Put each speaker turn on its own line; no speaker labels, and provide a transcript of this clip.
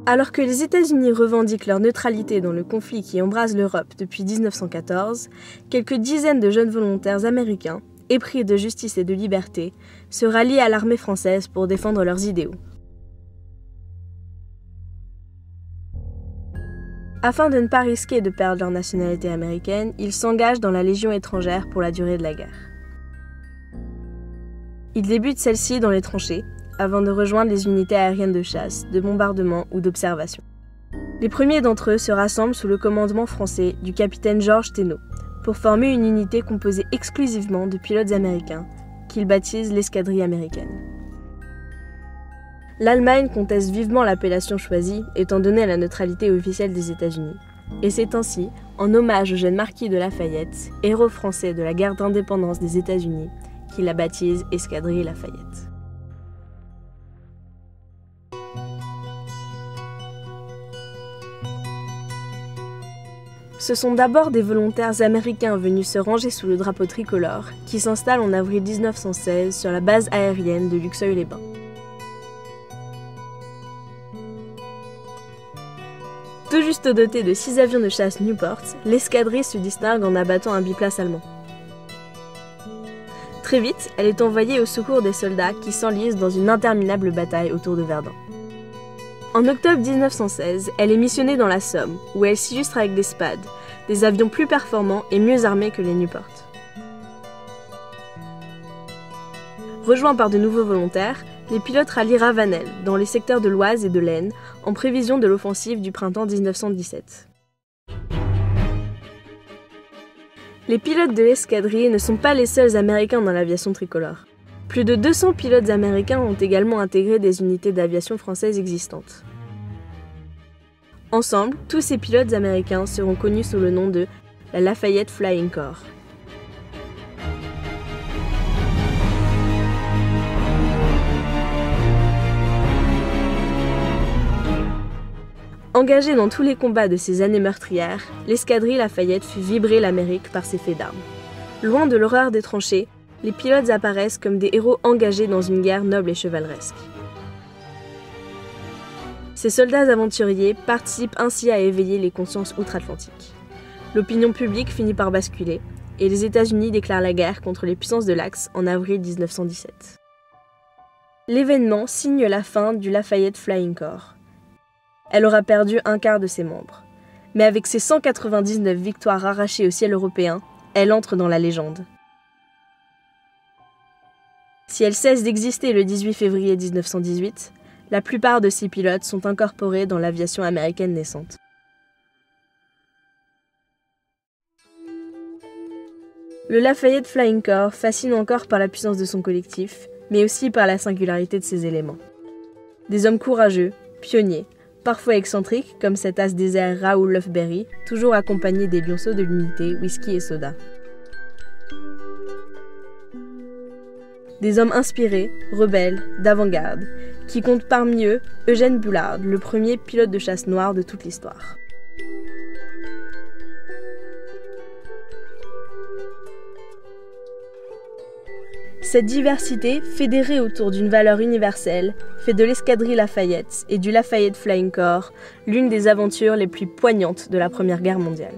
Alors que les États-Unis revendiquent leur neutralité dans le conflit qui embrase l'Europe depuis 1914, quelques dizaines de jeunes volontaires américains, épris de justice et de liberté, se rallient à l'armée française pour défendre leurs idéaux. Afin de ne pas risquer de perdre leur nationalité américaine, ils s'engagent dans la Légion étrangère pour la durée de la guerre. Ils débutent celle-ci dans les tranchées, avant de rejoindre les unités aériennes de chasse, de bombardement ou d'observation. Les premiers d'entre eux se rassemblent sous le commandement français du capitaine Georges Thénault, pour former une unité composée exclusivement de pilotes américains, qu'ils baptisent l'escadrille américaine. L'Allemagne conteste vivement l'appellation choisie, étant donné la neutralité officielle des États-Unis. Et c'est ainsi, en hommage au jeune marquis de Lafayette, héros français de la guerre d'indépendance des États-Unis, qu'il la baptise Escadrille Lafayette. Ce sont d'abord des volontaires américains venus se ranger sous le drapeau tricolore qui s'installent en avril 1916 sur la base aérienne de Luxeuil-les-Bains. Tout juste doté de 6 avions de chasse Newport, l'escadrille se distingue en abattant un biplace allemand. Très vite, elle est envoyée au secours des soldats qui s'enlisent dans une interminable bataille autour de Verdun. En octobre 1916, elle est missionnée dans la Somme, où elle s'illustre avec des Spad, des avions plus performants et mieux armés que les Newport. Rejoints par de nouveaux volontaires, les pilotes rallient Ravanel, dans les secteurs de l'Oise et de l'Aisne, en prévision de l'offensive du printemps 1917. Les pilotes de l'escadrille ne sont pas les seuls Américains dans l'aviation tricolore. Plus de 200 pilotes américains ont également intégré des unités d'aviation françaises existantes. Ensemble, tous ces pilotes américains seront connus sous le nom de la Lafayette Flying Corps. Engagée dans tous les combats de ces années meurtrières, l'escadrille Lafayette fit vibrer l'Amérique par ses faits d'armes. Loin de l'horreur des tranchées, les pilotes apparaissent comme des héros engagés dans une guerre noble et chevaleresque. Ces soldats aventuriers participent ainsi à éveiller les consciences outre-Atlantique. L'opinion publique finit par basculer, et les États-Unis déclarent la guerre contre les puissances de l'Axe en avril 1917. L'événement signe la fin du Lafayette Flying Corps. Elle aura perdu un quart de ses membres. Mais avec ses 199 victoires arrachées au ciel européen, elle entre dans la légende. Si elle cesse d'exister le 18 février 1918, la plupart de ces pilotes sont incorporés dans l'aviation américaine naissante. Le Lafayette Flying Corps fascine encore par la puissance de son collectif, mais aussi par la singularité de ses éléments. Des hommes courageux, pionniers, parfois excentriques, comme cet as des airs Raoul Lufberry, toujours accompagné des lionceaux de l'unité, whisky et soda. Des hommes inspirés, rebelles, d'avant-garde, qui comptent parmi eux Eugène Bullard, le premier pilote de chasse noir de toute l'histoire. Cette diversité, fédérée autour d'une valeur universelle, fait de l'escadrille Lafayette et du Lafayette Flying Corps l'une des aventures les plus poignantes de la Première Guerre mondiale.